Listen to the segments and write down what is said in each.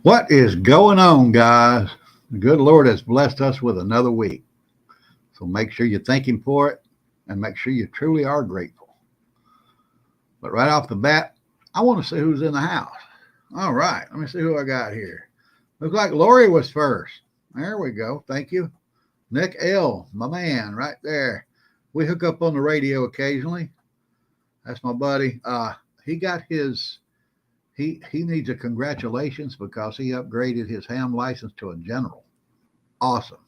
What is going on, guys? The good Lord has blessed us with another week. So make sure you thank Him for it and make sure you truly are grateful. But right off the bat, I want to see who's in the house. All right, let me see who I got here. Looks like Lori was first. There we go. Thank you. Nick L., my man, right there. We hook up on the radio occasionally. That's my buddy. He got his he needs a congratulations because he upgraded his ham license to a general. Awesome.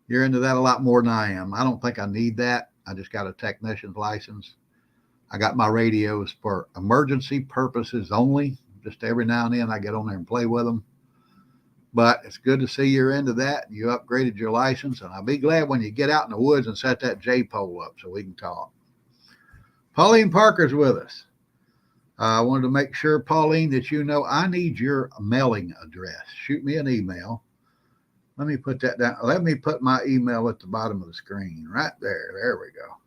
You're into that a lot more than I am. I don't think I need that. I just got a technician's license. I got my radios for emergency purposes only. Just every now and then I get on there and play with them. But it's good to see you're into that. You upgraded your license, and I'll be glad when you get out in the woods and set that J pole up so we can talk. Pauline Parker's with us. I wanted to make sure, Pauline, that you know I need your mailing address. Shoot me an email. Let me put that down. Let me put my email at the bottom of the screen right there. There we go.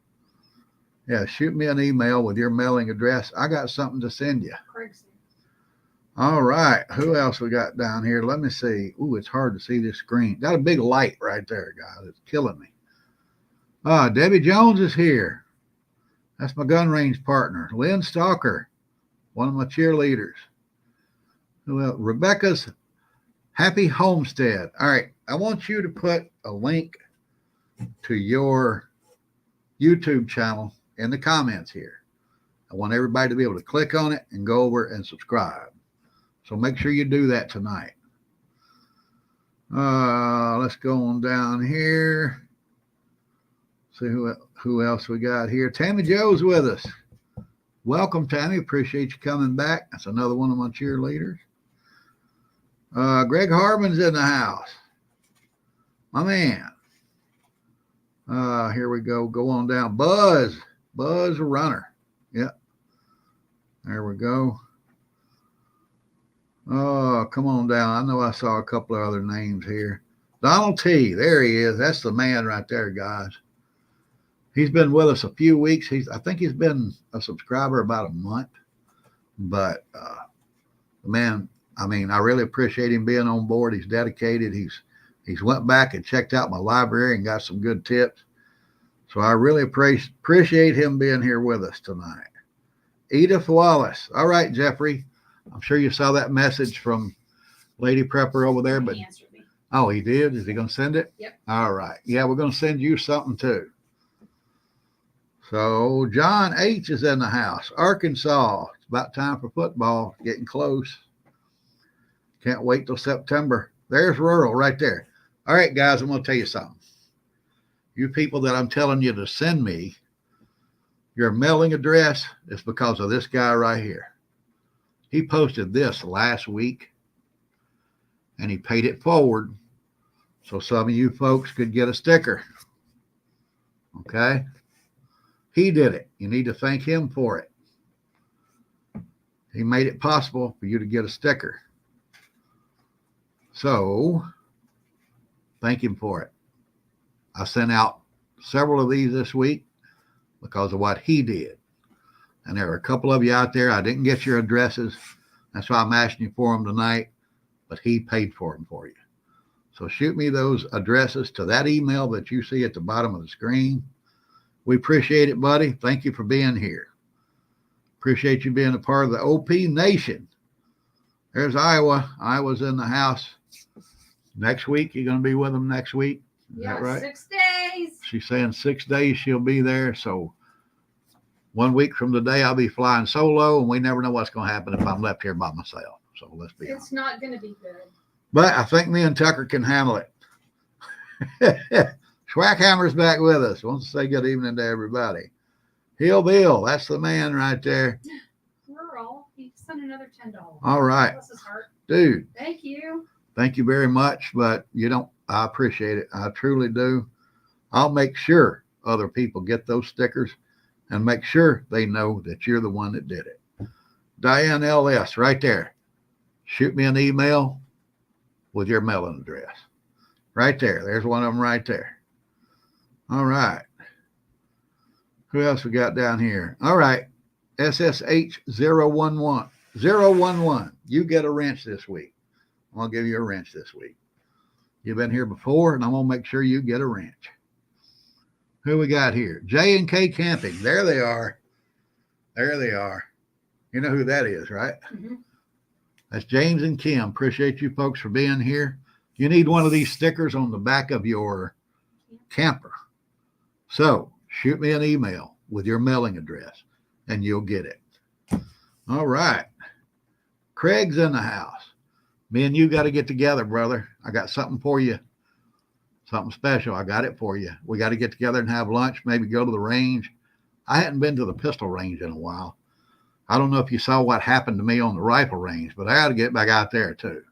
Yeah, shoot me an email with your mailing address. I got something to send you. Crazy. All right. Who else we got down here? Let me see. Ooh, it's hard to see this screen. Got a big light right there, guys. It's killing me. Debbie Jones is here. That's my gun range partner. Lynn Stalker, one of my cheerleaders. Who else? Rebecca's Happy Homestead. All right. I want you to put a link to your YouTube channel in the comments here. I want everybody to be able to click on it and go over and subscribe. So make sure you do that tonight. Let's go on down here. See who else we got here. Tammy Joe's with us. Welcome, Tammy. Appreciate you coming back. That's another one of my cheerleaders. Greg Harbin's in the house. My man. Here we go. Go on down. Buzz a runner. Yep. There we go. Oh, come on down. I know I saw a couple of other names here. Donald T. There he is. That's the man right there, guys. He's been with us a few weeks. I think he's been a subscriber about a month. But the man, I mean, I really appreciate him being on board. He's dedicated. He's went back and checked out my library and got some good tips. So I really appreciate him being here with us tonight. Edith Wallace. All right, Jeffrey. I'm sure you saw that message from Lady Prepper over there. But He answered me. Oh, he did? Is he going to send it? Yep. All right. Yeah, we're going to send you something too. So John H. is in the house. Arkansas. It's about time for football. Getting close. Can't wait till September. There's rural right there. All right, guys, I'm going to tell you something. You people that I'm telling you to send me your mailing address is because of this guy right here. He posted this last week, and he paid it forward so some of you folks could get a sticker. Okay? He did it. You need to thank him for it. He made it possible for you to get a sticker. So, thank him for it. I sent out several of these this week because of what he did. And there are a couple of you out there, I didn't get your addresses. That's why I'm asking you for them tonight. But he paid for them for you. So shoot me those addresses to that email that you see at the bottom of the screen. We appreciate it, buddy. Thank you for being here. Appreciate you being a part of the OP Nation. There's Iowa. Iowa's in the house. Next week, you're going to be with them next week. Is that right? 6 days. She's saying 6 days she'll be there. So 1 week from today, I'll be flying solo, and we never know what's going to happen if I'm left here by myself. So let's be honest. It's not going to be good. But I think me and Tucker can handle it. Schwackhammer's back with us. Wants to say good evening to everybody. Hill Bill, that's the man right there. Rural. He sent another $10. All right. Bless his heart. Dude, Thank you. thank you very much. But I appreciate it. I truly do. I'll make sure other people get those stickers and make sure they know that you're the one that did it. Diane LS, right there. Shoot me an email with your mailing address. Right there. There's one of them right there. All right. Who else we got down here? All right. SSH 011. 011. You get a wrench this week. I'm going to give you a wrench this week. You've been here before, and I'm going to make sure you get a wrench. Who we got here? J&K Camping. There they are. There they are. You know who that is, right? Mm-hmm. That's James and Kim. Appreciate you folks for being here. You need one of these stickers on the back of your camper. So shoot me an email with your mailing address, and you'll get it. All right. Craig's in the house. Me and you got to get together, brother. I got something for you. Something special. I got it for you. We got to get together and have lunch, maybe go to the range. I hadn't been to the pistol range in a while. I don't know if you saw what happened to me on the rifle range, but I got to get back out there too.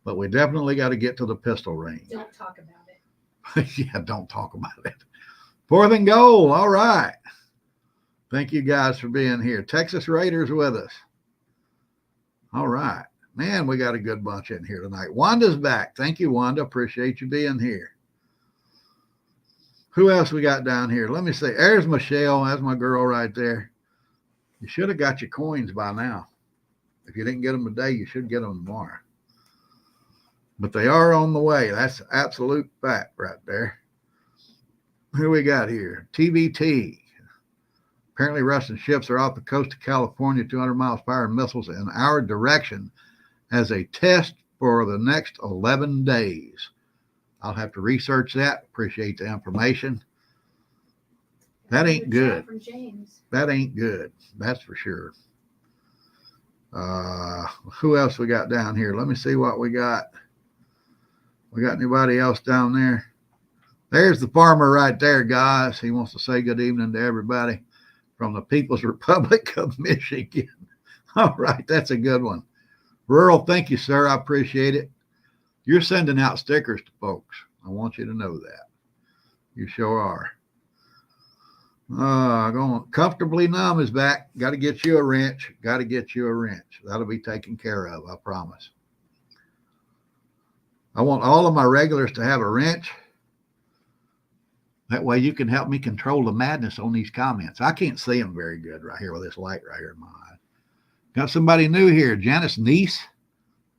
But we definitely got to get to the pistol range. Don't talk about it. Yeah, don't talk about it. 4th and goal. All right. Thank you guys for being here. Texas Raiders with us. All right. Man, we got a good bunch in here tonight. Wanda's back. Thank you, Wanda. Appreciate you being here. Who else we got down here? Let me see. There's Michelle. That's my girl right there. You should have got your coins by now. If you didn't get them today, you should get them tomorrow. But they are on the way. That's absolute fact right there. Who we got here? TBT. Apparently Russian ships are off the coast of California, 200 miles firing missiles in our direction as a test for the next 11 days. I'll have to research that. Appreciate the information. That ain't good. From James. That ain't good. That's for sure. Who else we got down here? Let me see what we got. We got anybody else down there? There's the farmer right there, guys. He wants to say good evening to everybody from the People's Republic of Michigan. All right, that's a good one. Rural, thank you, sir. I appreciate it. You're sending out stickers to folks. I want you to know that. You sure are. Going comfortably numb is back. Got to get you a wrench. Got to get you a wrench. That'll be taken care of, I promise. I want all of my regulars to have a wrench. That way you can help me control the madness on these comments. I can't see them very good right here with this light right here in my eye. Got somebody new here, Janice Neese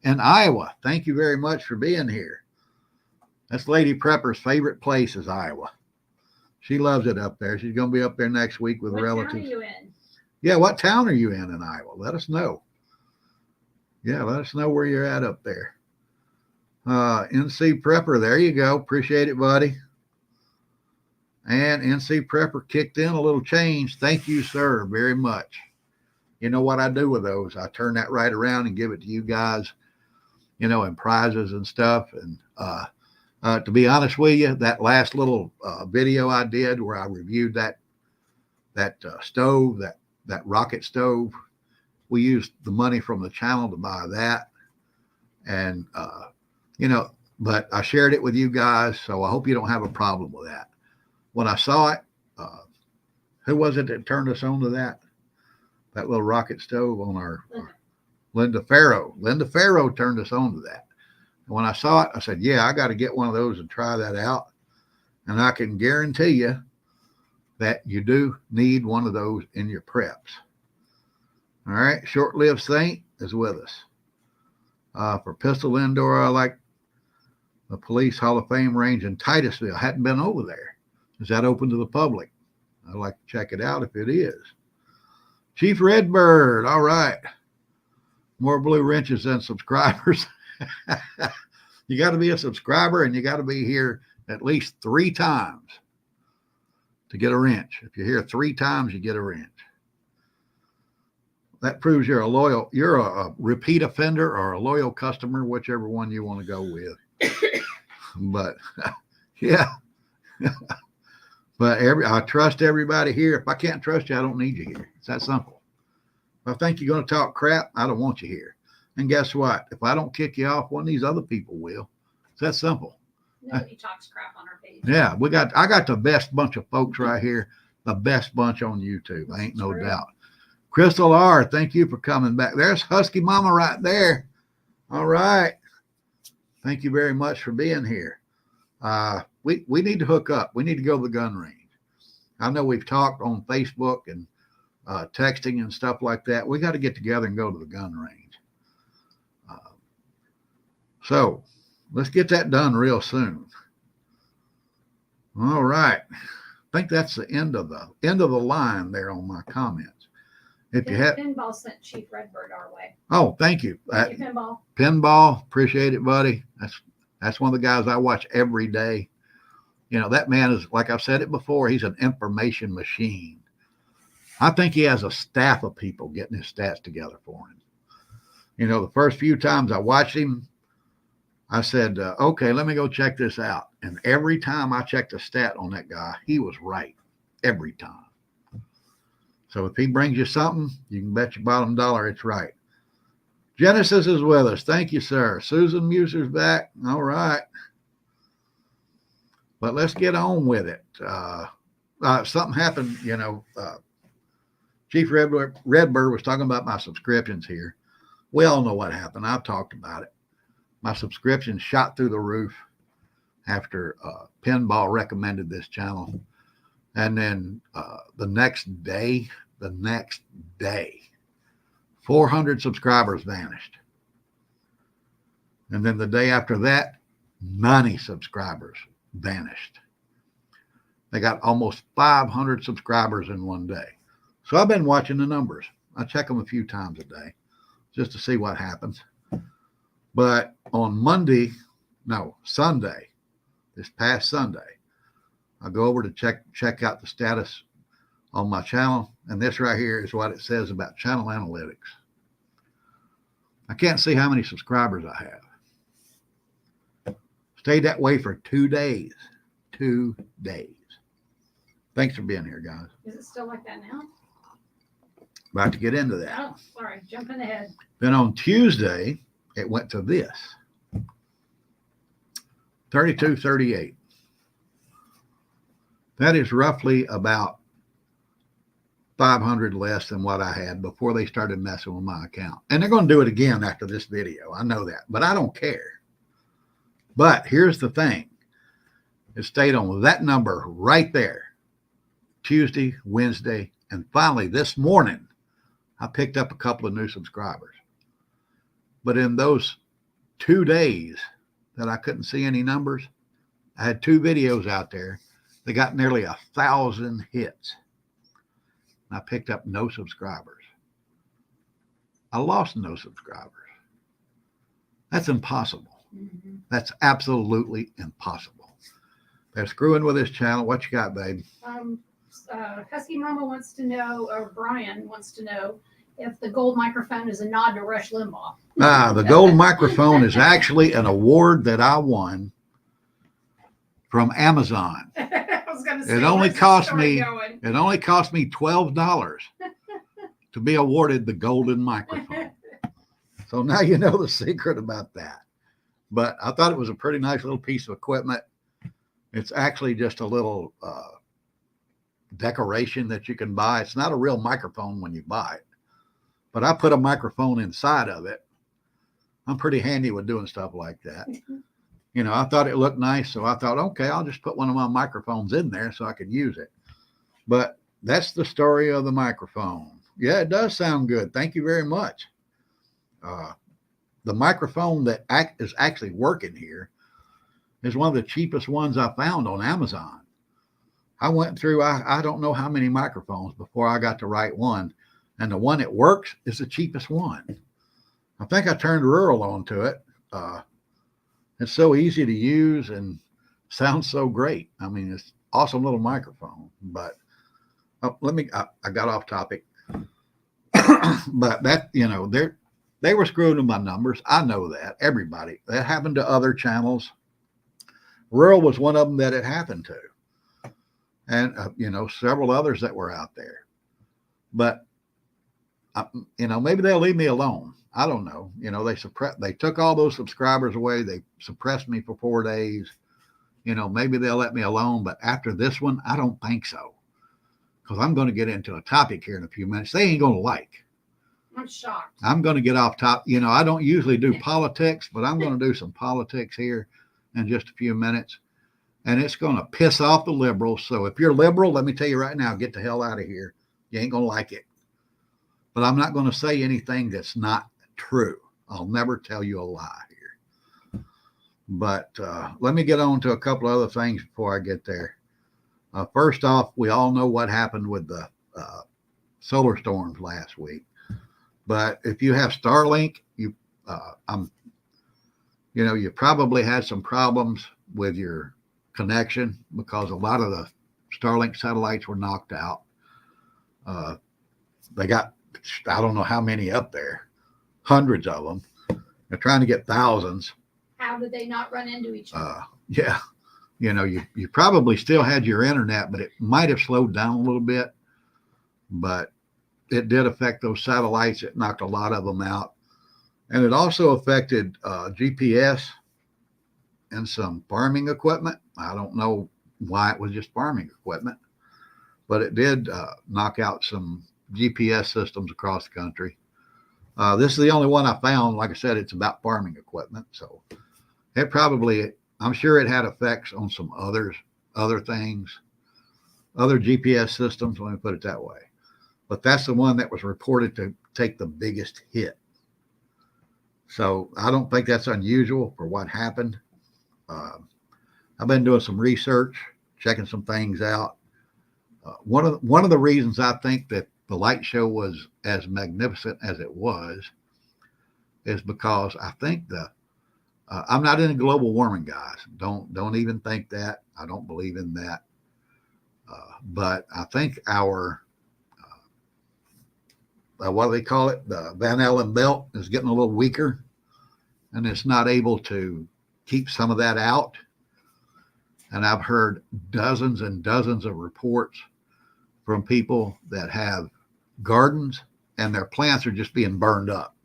in Iowa. Thank you very much for being here. That's Lady Prepper's favorite place is Iowa. She loves it up there. She's going to be up there next week with relatives. What town are you in? Yeah, what town are you in Iowa? Let us know. Yeah, let us know where you're at up there. NC Prepper, there you go. Appreciate it, buddy. And NC Prepper kicked in a little change. Thank you, sir, very much. You know what I do with those? I turn that right around and give it to you guys, you know, in prizes and stuff. And to be honest with you, that last little video I did where I reviewed that stove, that rocket stove, we used the money from the channel to buy that. And, you know, but I shared it with you guys, so I hope you don't have a problem with that. When I saw it, who was it that turned us on to that little rocket stove on our Linda Farrow. Linda Farrow turned us on to that. And when I saw it, I said, yeah, I got to get one of those and try that out. And I can guarantee you that you do need one of those in your preps. All right. Short-lived Saint is with us. For pistol indoor, I like the Police Hall of Fame range in Titusville. I hadn't been over there. Is that open to the public? I'd like to check it out if it is. Chief Redbird. All right. More blue wrenches than subscribers. You got to be a subscriber and you got to be here at least 3 times to get a wrench. If you're here 3 times, you get a wrench. That proves you're a repeat offender or a loyal customer, whichever one you want to go with. But yeah. But I trust everybody here. If I can't trust you, I don't need you here. It's that simple. If I think you're going to talk crap, I don't want you here. And guess what? If I don't kick you off, one of these other people will. It's that simple. Nobody talks crap on our page. Yeah, I got the best bunch of folks right here. The best bunch on YouTube. Ain't no doubt. Crystal R., thank you for coming back. There's Husky Mama right there. All right. Thank you very much for being here. We need to hook up. We need to go to the gun range. I know we've talked on Facebook and texting and stuff like that. We got to get together and go to the gun range. So let's get that done real soon. All right. I think that's the end of the line there on my comments. If you have Pinball sent Chief Redbird our way. Oh, thank you. Thank you, Pinball. Pinball, appreciate it, buddy. That's one of the guys I watch every day. You know, that man is, like I've said it before, he's an information machine. I think he has a staff of people getting his stats together for him. You know, the first few times I watched him, I said, okay, let me go check this out. And every time I checked a stat on that guy, he was right. Every time. So if he brings you something, you can bet your bottom dollar it's right. Genesis is with us. Thank you, sir. Susan Muser's back. All right. But let's get on with it. Something happened, you know. Chief Redbird was talking about my subscriptions here. We all know what happened. I've talked about it. My subscriptions shot through the roof after Pinball recommended this channel. And then the next day, 400 subscribers vanished. And then the day after that, 90 subscribers vanished. They got almost 500 subscribers in one day. So I've been watching the numbers. I check them a few times a day just to see what happens. But on Sunday, this past Sunday, I go over to check out the status on my channel, and this right here is what it says about channel analytics. I can't see how many subscribers I have. Stayed that way for 2 days. 2 days. Thanks for being here, guys. Is it still like that now? About to get into that. Oh, sorry, jumping ahead. Then on Tuesday, it went to this. 3238. That is roughly about 500 less than what I had before they started messing with my account. And they're going to do it again after this video. I know that, but I don't care. But here's the thing. It stayed on that number right there. Tuesday, Wednesday, and finally this morning, I picked up a couple of new subscribers. But in those 2 days that I couldn't see any numbers, I had 2 videos out there. They got nearly 1,000 hits. I picked up no subscribers. I lost no subscribers. That's impossible. Mm-hmm. That's absolutely impossible. They're screwing with this channel. What you got, babe? Husky Mama wants to know, or Brian wants to know, if the gold microphone is a nod to Rush Limbaugh. The gold microphone is actually an award that I won from Amazon. I was going to say, It only cost me going? $12 to be awarded the golden microphone. So now you know the secret about that. But I thought it was a pretty nice little piece of equipment. It's actually just a little decoration that you can buy. It's not a real microphone when you buy it, but I put a microphone inside of it. I'm pretty handy with doing stuff like that. You know, I thought it looked nice, so I thought, okay, I'll just put one of my microphones in there so I could use it. But that's the story of the microphone. Yeah, it does sound good. Thank you very much. The microphone that is actually working here is one of the cheapest ones I found on Amazon. I went through, I don't know how many microphones before I got the right one. And the one that works is the cheapest one. I think I turned rural onto it. It's so easy to use and sounds so great. I mean, it's awesome little microphone, but I got off topic. But that, you know, they were screwing with my numbers. I know that. Everybody. That happened to other channels. Rural was one of them that it happened to. And, you know, several others that were out there. But, you know, maybe they'll leave me alone. I don't know. You know, they took all those subscribers away. They suppressed me for 4 days. You know, maybe they'll let me alone. But after this one, I don't think so. Because I'm going to get into a topic here in a few minutes they ain't going to like. I'm shocked. I'm going to get off top. You know, I don't usually do politics, but I'm going to do some politics here in just a few minutes. And it's going to piss off the liberals. So if you're liberal, let me tell you right now, get the hell out of here. You ain't going to like it. But I'm not going to say anything that's not true. I'll never tell you a lie here. But let me get on to a couple other things before I get there. First off, we all know what happened with the solar storms last week. But if you have Starlink, you probably had some problems with your connection because a lot of the Starlink satellites were knocked out. They got, I don't know how many up there, hundreds of them. They're trying to get thousands. How did they not run into each other? Yeah. You probably still had your internet, but it might have slowed down a little bit. But it did affect those satellites. It knocked a lot of them out. And it also affected GPS and some farming equipment. I don't know why it was just farming equipment, but it did knock out some GPS systems across the country. This is the only one I found. Like I said, it's about farming equipment. So it probably, I'm sure it had effects on some other things, other GPS systems. Let me put it that way. But that's the one that was reported to take the biggest hit. So I don't think that's unusual for what happened. I've been doing some research, checking some things out. One of the reasons I think that the light show was as magnificent as it was is because I think I'm not into global warming, guys. Don't even think that. I don't believe in that. But I think our what do they call it? The Van Allen belt is getting a little weaker, and it's not able to keep some of that out. And I've heard dozens and dozens of reports from people that have gardens and their plants are just being burned up.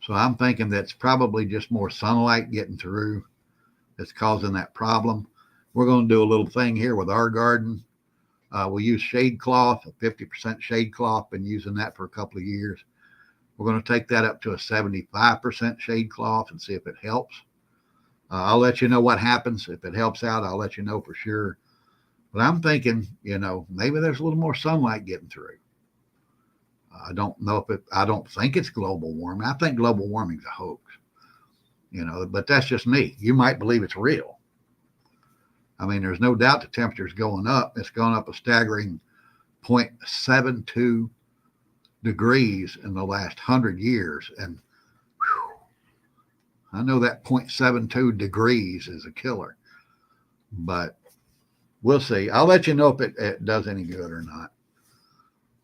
So I'm thinking that's probably just more sunlight getting through that's causing that problem. We're going to do a little thing here with our garden. We use shade cloth, a 50% shade cloth, been using that for a couple of years. We're going to take that up to a 75% shade cloth and see if it helps. I'll let you know what happens. If it helps out, I'll let you know for sure. But I'm thinking, maybe there's a little more sunlight getting through. I don't know I don't think it's global warming. I think global warming is a hoax, but that's just me. You might believe it's real. I mean, there's no doubt the temperature's going up. It's gone up a staggering 0.72 degrees in the last 100 years. And I know that 0.72 degrees is a killer, but we'll see. I'll let you know if it does any good or not.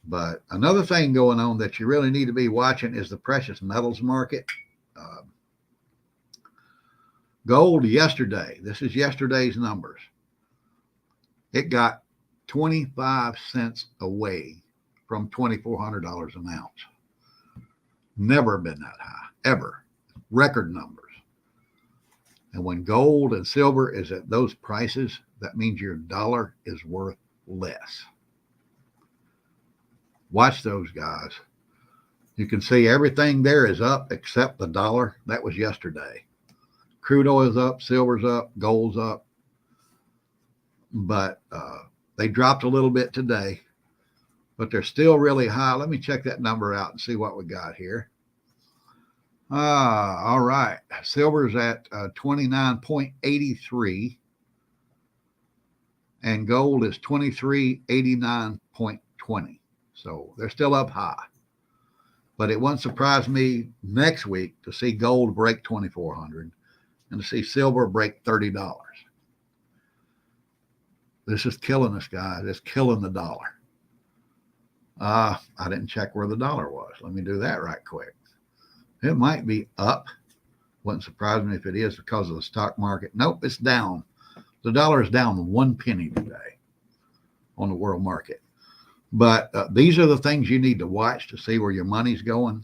But another thing going on that you really need to be watching is the precious metals market. Gold yesterday, this is yesterday's numbers. It got 25 cents away from $2,400 an ounce. Never been that high, ever. Record numbers. And when gold and silver is at those prices, that means your dollar is worth less. Watch those guys. You can see everything there is up except the dollar. That was yesterday. Crude oil's up, silver's up, gold's up. But they dropped a little bit today, but they're still really high. Let me check that number out and see what we got here. All right. Silver's at 29.83 and gold is 23.89.20. So they're still up high. But it wouldn't surprise me next week to see gold break 2,400 and to see silver break $30. This is killing us, guys. It's killing the dollar. I didn't check where the dollar was. Let me do that right quick. It might be up. Wouldn't surprise me if it is because of the stock market. Nope, it's down. The dollar is down 1 penny today on the world market. But these are the things you need to watch to see where your money's going.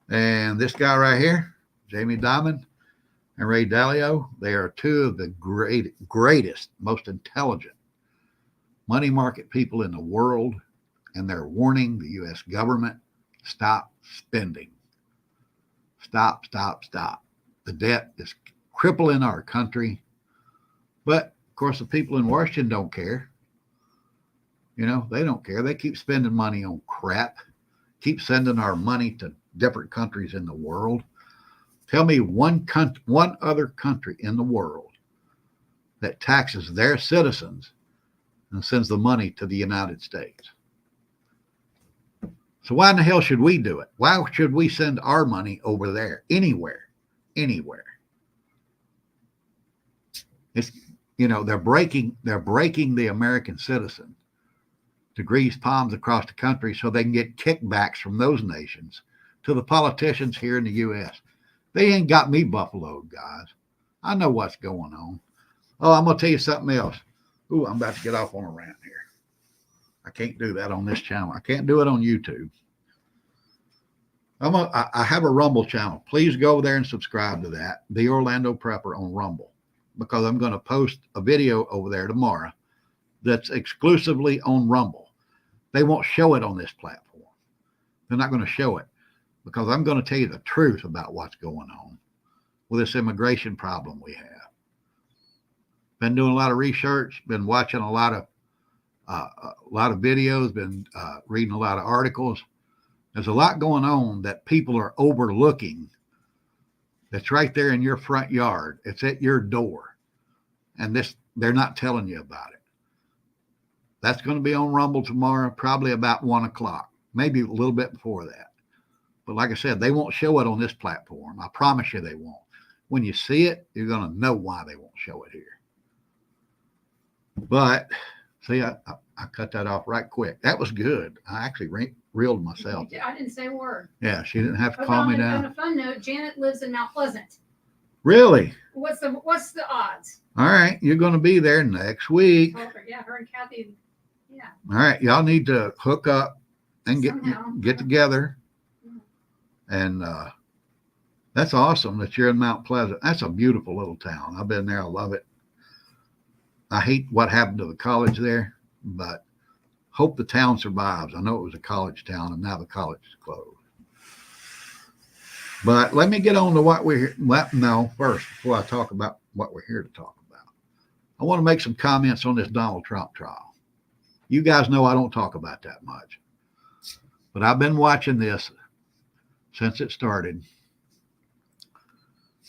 And this guy right here, Jamie Dimon and Ray Dalio, they are two of the greatest, most intelligent money market people in the world. And they're warning the U.S. government, stop spending. Stop. The debt is crippling our country. But, of course, the people in Washington don't care. They don't care. They keep spending money on crap, keep sending our money to different countries in the world. Tell me one other country in the world that taxes their citizens and sends the money to the United States. So why in the hell should we do it? Why should we send our money over there? Anywhere. It's, they're breaking the American citizen to grease palms across the country so they can get kickbacks from those nations to the politicians here in the U.S. They ain't got me buffaloed, guys. I know what's going on. Oh, I'm going to tell you something else. Ooh, I'm about to get off on a rant here. I can't do that on this channel. I can't do it on YouTube. I have a Rumble channel. Please go there and subscribe to that, The Orlando Prepper on Rumble, because I'm going to post a video over there tomorrow that's exclusively on Rumble. They won't show it on this platform. They're not going to show it because I'm going to tell you the truth about what's going on with this immigration problem we have. Been doing a lot of research, been watching a lot of videos, been reading a lot of articles. There's a lot going on that people are overlooking. That's right there in your front yard. It's at your door. And they're not telling you about it. That's going to be on Rumble tomorrow, probably about 1 o'clock, maybe a little bit before that. But like I said, they won't show it on this platform. I promise you they won't. When you see it, you're going to know why they won't show it here. But see, I cut that off right quick. That was good. I actually reeled myself. I didn't say a word. Yeah, she didn't have to calm me down. On a fun note, Janet lives in Mount Pleasant. Really? What's the odds? All right, you're going to be there next week. Yeah, her and Kathy. Yeah. All right, y'all need to hook up and get together. And that's awesome that you're in Mount Pleasant. That's a beautiful little town. I've been there. I love it. I hate what happened to the college there, but hope the town survives. I know it was a college town, and now the college is closed. But let me get on to what we're first, before I talk about what we're here to talk about. I want to make some comments on this Donald Trump trial. You guys know I don't talk about that much, but I've been watching this since it started.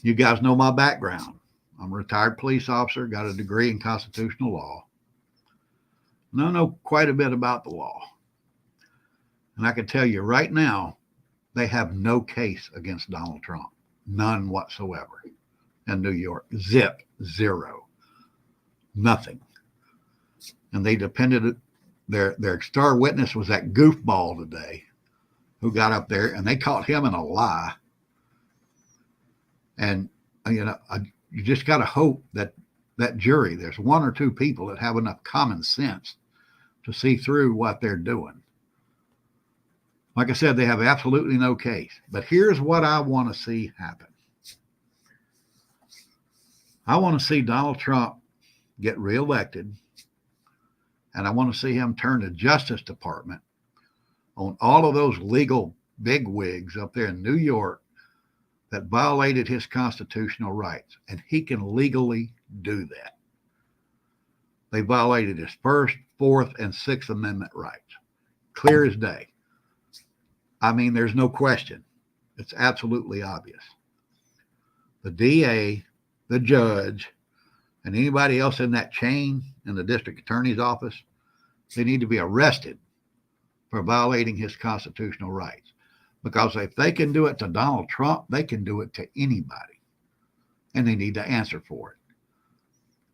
You guys know my background. I'm a retired police officer, got a degree in constitutional law. And I know quite a bit about the law. And I can tell you right now, they have no case against Donald Trump. None whatsoever. In New York. Zero. Nothing. And they depended, their star witness was that goofball today who got up there, and they caught him in a lie. And, you just got to hope that jury, there's one or two people that have enough common sense to see through what they're doing. Like I said, they have absolutely no case. But here's what I want to see happen. I want to see Donald Trump get reelected, and I want to see him turn the Justice Department on all of those legal bigwigs up there in New York that violated his constitutional rights, and he can legally do that. They violated his First, Fourth, and Sixth Amendment rights. Clear as day. I mean, there's no question. It's absolutely obvious. The DA, the judge, and anybody else in that chain in the district attorney's office, they need to be arrested for violating his constitutional rights. Because if they can do it to Donald Trump, they can do it to anybody. And they need to answer for it.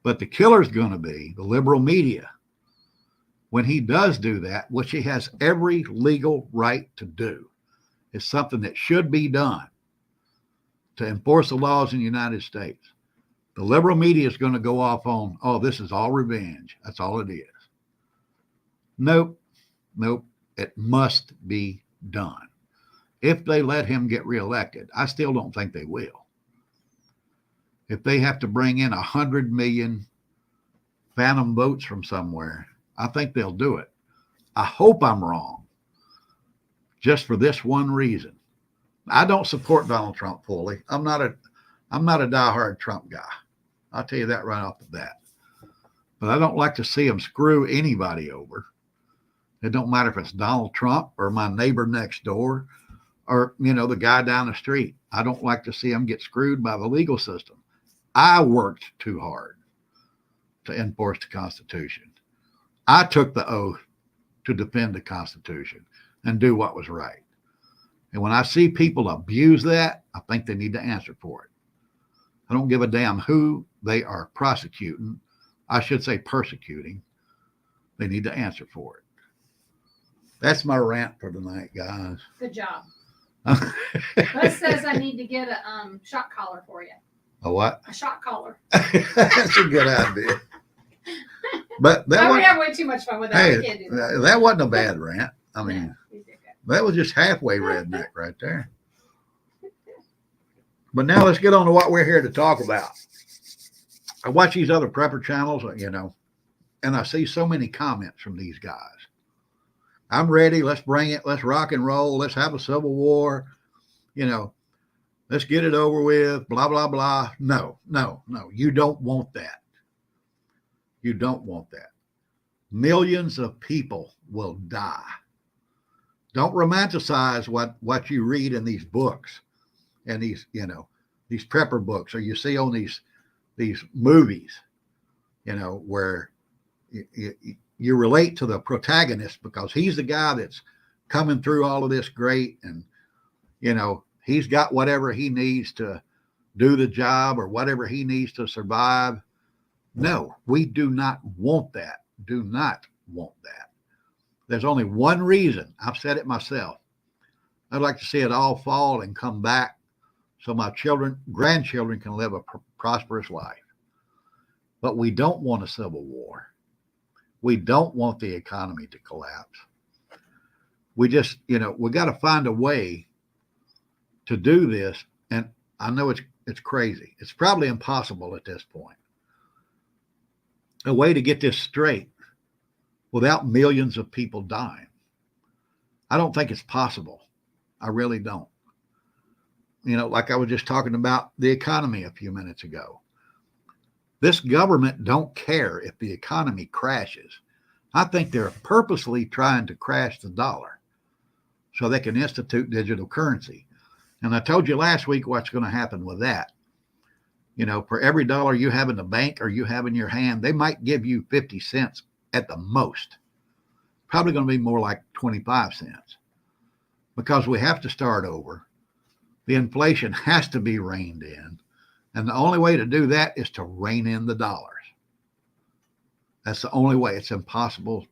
But the killer's going to be the liberal media. When he does do that, which he has every legal right to do, is something that should be done to enforce the laws in the United States. The liberal media is going to go off on, oh, this is all revenge. That's all it is. Nope. It must be done. If they let him get reelected, I still don't think they will. If they have to bring in 100 million phantom votes from somewhere, I think they'll do it. I hope I'm wrong, just for this one reason. I don't support Donald Trump fully. I'm not a diehard Trump guy. I'll tell you that right off the bat. But I don't like to see him screw anybody over. It don't matter if it's Donald Trump or my neighbor next door or, the guy down the street. I don't like to see him get screwed by the legal system. I worked too hard to enforce the Constitution. I took the oath to defend the Constitution and do what was right. And when I see people abuse that, I think they need to answer for it. I don't give a damn who they are prosecuting. I should say persecuting. They need to answer for it. That's my rant for tonight, guys. Good job. Les says I need to get a shock collar for you. A what? A shock collar. That's a good idea. But we have way too much fun with that. Hey, that wasn't a bad rant. I mean, that was just halfway redneck right there. But now let's get on to what we're here to talk about. I watch these other prepper channels, and I see so many comments from these guys. I'm ready. Let's bring it. Let's rock and roll. Let's have a civil war. Let's get it over with. Blah, blah, blah. No. You don't want that. You don't want that. Millions of people will die. Don't romanticize what you read in these books and these prepper books, or you see on these movies, where you relate to the protagonist because he's the guy that's coming through all of this great, and he's got whatever he needs to do the job or whatever he needs to survive. No, we do not want that. Do not want that. There's only one reason. I've said it myself. I'd like to see it all fall and come back so my grandchildren can live a prosperous life. But we don't want a civil war. We don't want the economy to collapse. We just, we got to find a way to do this. And I know it's crazy. It's probably impossible at this point. A way to get this straight without millions of people dying. I don't think it's possible. I really don't. Like I was just talking about the economy a few minutes ago. This government don't care if the economy crashes. I think they're purposely trying to crash the dollar so they can institute digital currency. And I told you last week what's going to happen with that. For every dollar you have in the bank or you have in your hand, they might give you 50 cents at the most. Probably going to be more like 25 cents because we have to start over. The inflation has to be reined in. And the only way to do that is to rein in the dollars. That's the only way. It's impossible.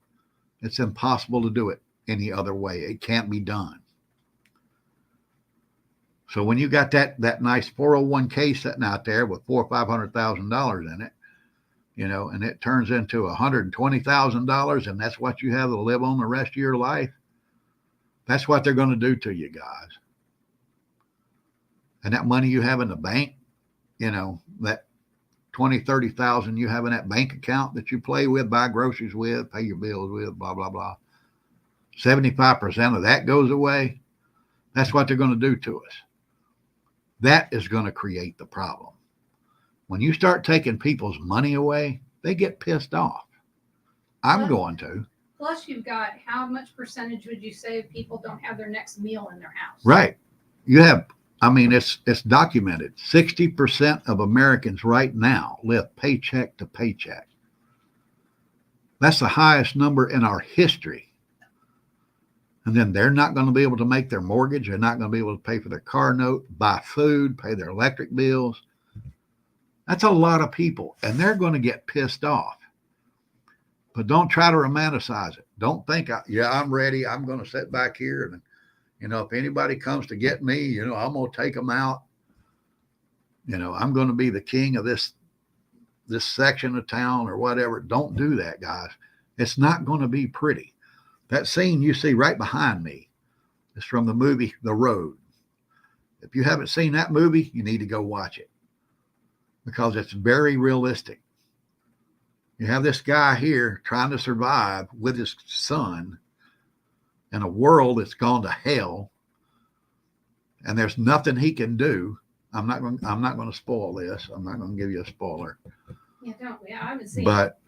It's impossible to do it any other way. It can't be done. So when you got that nice 401k sitting out there with $400,000 or $500,000 in it, and it turns into $120,000, and that's what you have to live on the rest of your life, that's what they're going to do to you guys. And that money you have in the bank, that 20, 30,000 you have in that bank account that you play with, buy groceries with, pay your bills with, blah, blah, blah. 75% of that goes away. That's what they're going to do to us. That is going to create the problem. When you start taking people's money away, they get pissed off. I'm going to. Plus, you've got how much percentage would you say of people don't have their next meal in their house? Right. You have, it's documented. 60% of Americans right now live paycheck to paycheck. That's the highest number in our history. And then they're not going to be able to make their mortgage. They're not going to be able to pay for their car note, buy food, pay their electric bills. That's a lot of people, and they're going to get pissed off. But don't try to romanticize it. Don't think, I'm ready. I'm going to sit back here. And, if anybody comes to get me, I'm going to take them out. I'm going to be the king of this section of town or whatever. Don't do that, guys. It's not going to be pretty. That scene you see right behind me is from the movie The Road. If you haven't seen that movie, you need to go watch it because it's very realistic. You have this guy here trying to survive with his son in a world that's gone to hell, and there's nothing he can do. I'm not going to spoil this. I'm not going to give you a spoiler. Yeah, don't. Yeah, I haven't seen it. But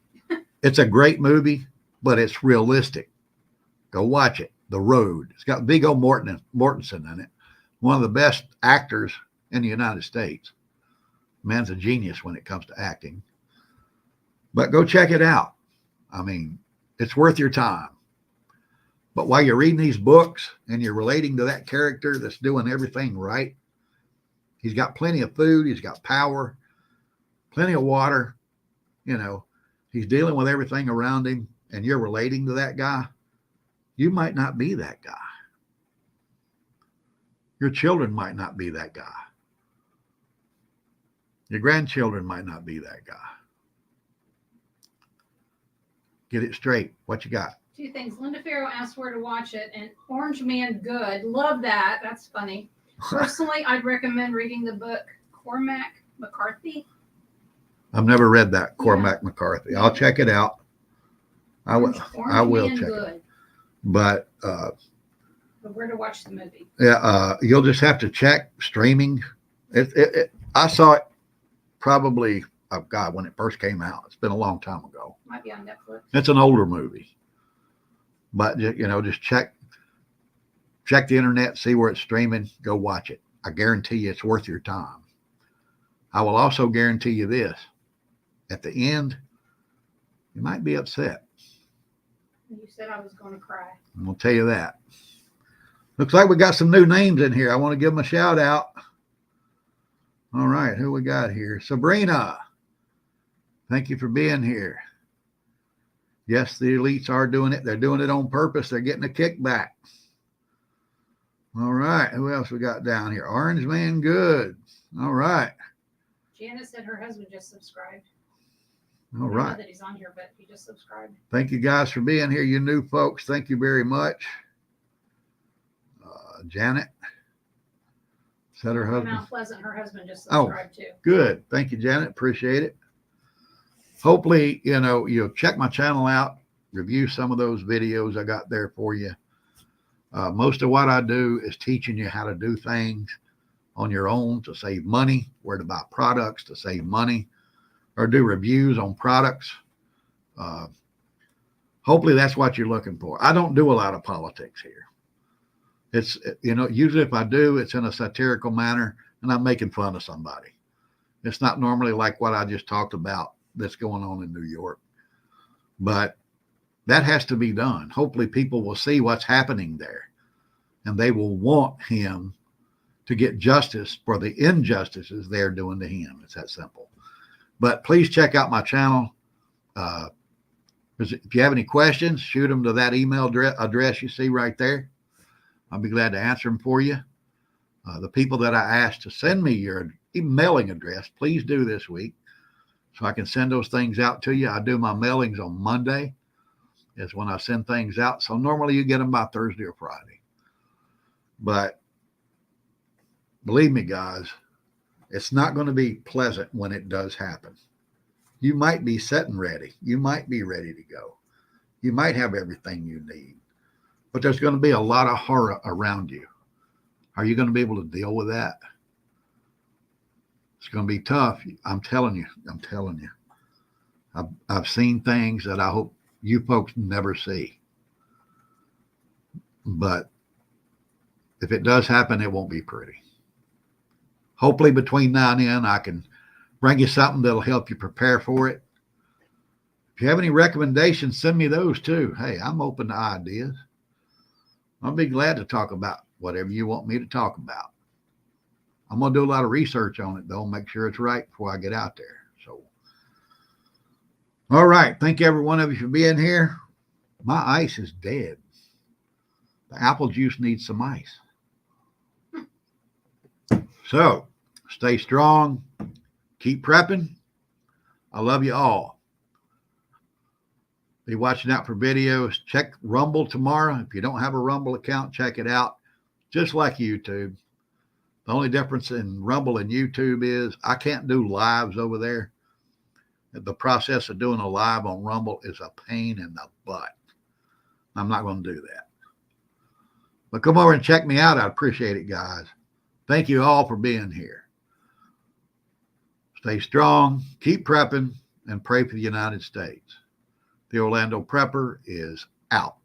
it's a great movie, but it's realistic. Go watch it. The Road. It's got Viggo Mortensen in it. one of the best actors in the United States. Man's a genius when it comes to acting. But go check it out. I mean, it's worth your time. But while you're reading these books and you're relating to that character that's doing everything right, he's got plenty of food, he's got power, plenty of water, you know, he's dealing with everything around him, and you're relating to that guy, you might not be that guy. Your children might not be that guy. Your grandchildren might not be that guy. Get it straight. What you got? 2 things. Linda Farrow asked where to watch it, and Orange Man Good. Love that. That's funny. Personally, I'd recommend reading the book Cormac McCarthy. I've never read that, Cormac McCarthy. I'll check it out. I will Man check Good. it. But where to watch the movie? Yeah, you'll just have to check streaming. I saw it probably, oh God, when it first came out. It's been a long time ago. Might be on Netflix. It's an older movie, but you know, just check the internet, see where it's streaming, go watch it. I guarantee you, it's worth your time. I will also guarantee you this: at the end, you might be upset. You said I was going to cry. I'm gonna tell you that. Looks like we got some new names in here. I want to give them a shout out. All right, who we got here? Sabrina. Thank you for being here. Yes, the elites are doing it. They're doing it on purpose. They're getting a kickback. All right, who else we got down here? Orange Man Good. All right. Janice said her husband just subscribed. All right. I don't know that he's on here, but he just subscribed. Thank you guys for being here. You new folks, thank you very much. Janet said her husband. Mount Pleasant, her husband just subscribed too. Good. Thank you, Janet. Appreciate it. Hopefully, you know, you'll check my channel out, review some of those videos I got there for you. Most of what I do is teaching you how to do things on your own to save money, where to buy products to save money, or do reviews on products. Hopefully that's what you're looking for. I don't do a lot of politics here. It's, you know, usually if I do, it's in a satirical manner and I'm making fun of somebody. It's not normally like what I just talked about that's going on in New York. But that has to be done. Hopefully people will see what's happening there and they will want him to get justice for the injustices they're doing to him. It's that simple. But please check out my channel. If you have any questions, shoot them to that email address you see right there. I'll be glad to answer them for you. The people that I asked to send me your mailing address, please do this week so I can send those things out to you. I do my mailings on Monday is when I send things out. So normally you get them by Thursday or Friday. But believe me, guys, it's not going to be pleasant when it does happen. You might be setting ready. You might be ready to go. You might have everything you need. But there's going to be a lot of horror around you. Are you going to be able to deal with that? It's going to be tough. I'm telling you. I'm telling you. I've seen things that I hope you folks never see. But if it does happen, it won't be pretty. Hopefully between now and then, I can bring you something that'll help you prepare for it. If you have any recommendations, send me those too. Hey, I'm open to ideas. I'll be glad to talk about whatever you want me to talk about. I'm going to do a lot of research on it, though, make sure it's right before I get out there. So, all right. Thank you, every one of you, for being here. My ice is dead. The apple juice needs some ice. So, stay strong. Keep prepping. I love you all. Be watching out for videos. Check Rumble tomorrow. If you don't have a Rumble account, check it out. Just like YouTube. The only difference in Rumble and YouTube is I can't do lives over there. The process of doing a live on Rumble is a pain in the butt. I'm not going to do that. But come over and check me out. I appreciate it, guys. Thank you all for being here. Stay strong, keep prepping, and pray for the United States. The Orlando Prepper is out.